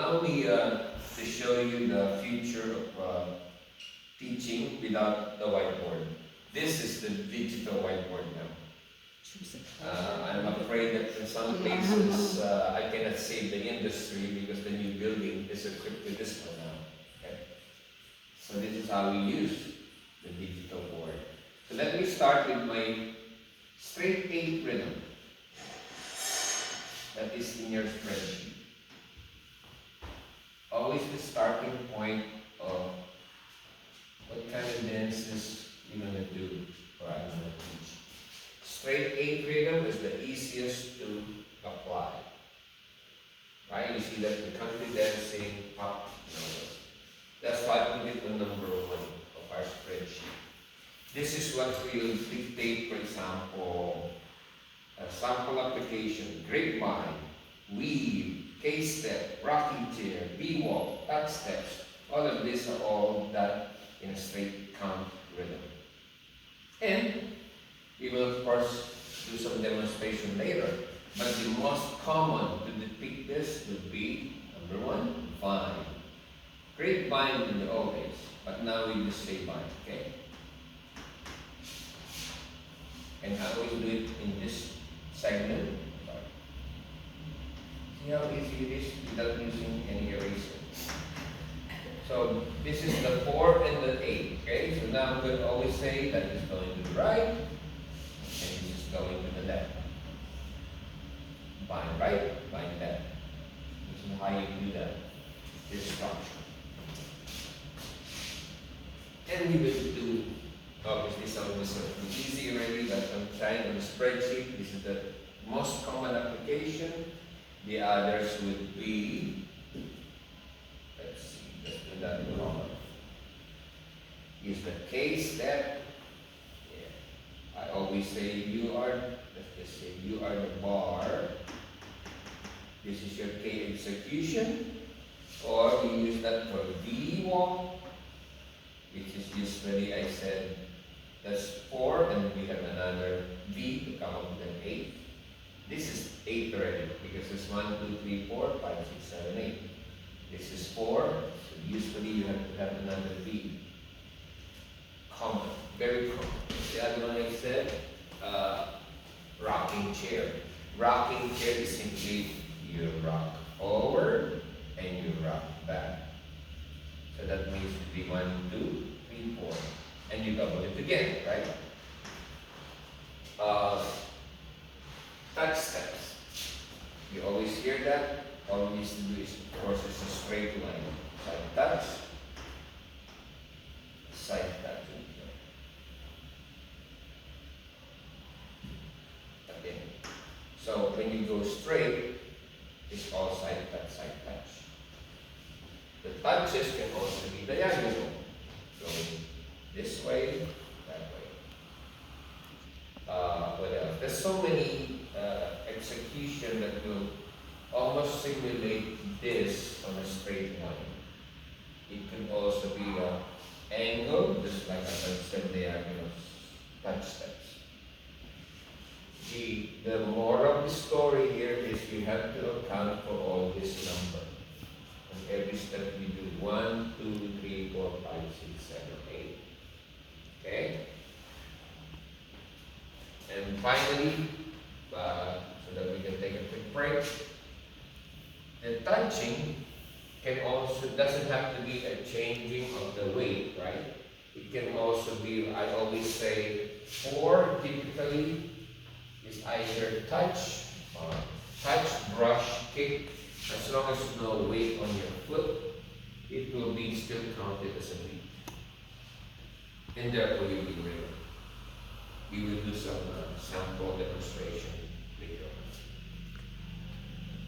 allow me to show you the future of teaching without the whiteboard. This is the digital whiteboard now. I'm afraid that in some places I cannot save the industry because the new building is equipped with this one now. Okay? So this is how we use the digital board. So let me start with my straight 8 rhythm. That is in your spreadsheet. Always the starting point of what kind of dances you're going to do or I'm going to teach. Straight 8 rhythm is the easiest to apply. Right? You see that the country dancing, pop, that's why I put it on number 1 of our spreadsheet. This is what will dictate, for example, a sample application, grapevine, weave, K-step, rocking chair, B-walk, back steps. All of these are all done in a straight count rhythm. And we will of course do some demonstration later. But the most common to depict this would be number 1, vine. Grapevine in the old days, but now we just say vine, okay? And I always do it in this segment. See how easy it is without using any eraser. So this is the 4 and the 8, okay? So now I'm going to always say that is going to the right, and this is going to the left. Vine right, vine left. This is how you do that, this structure. And we will do, obviously some of this are easy already, but I'm trying on the spreadsheet. This is the most common application. The others would be, let's see, let's do that in common. Is the K-step. Yeah. I always say you are, let's just say you are the bar. This is your K execution. Or we use that for V-walk, which is usually, I said, that's 4, and we have another V to come up with an 8. This is 8 already, because it's 1, 2, 3, 4, 5, 6, 7, 8. This is 4, so usually you have to have another V. Common, very common. The other one I said, rocking chair. Rocking chair is simply you rock forward and you rock back. So that means to be 1, 2, 3, 4. And you double it again, right? Touch steps. You always hear that. All you need to do is, of course, it's a straight line. Side touch. Side touch. Again. So when you go straight, it's all side touch, side touch. The touches can also be diagonal, going this way, that way. What else? There's so many execution that will almost simulate this on a straight line. It could also be an angle, just like I said, diagonal touch steps. The moral of the story here is you have to account for all this number. Every step we do 1, 2, 3, 4, 5, 6, 7, 8. Okay? And finally, so that we can take a quick break, the touching can also, doesn't have to be a changing of the weight, right? It can also be, I always say, 4 typically is either touch, brush, kick. As long as no weight on your foot, it will be still counted as a beat. And therefore you will remember. We will do some sample demonstration later.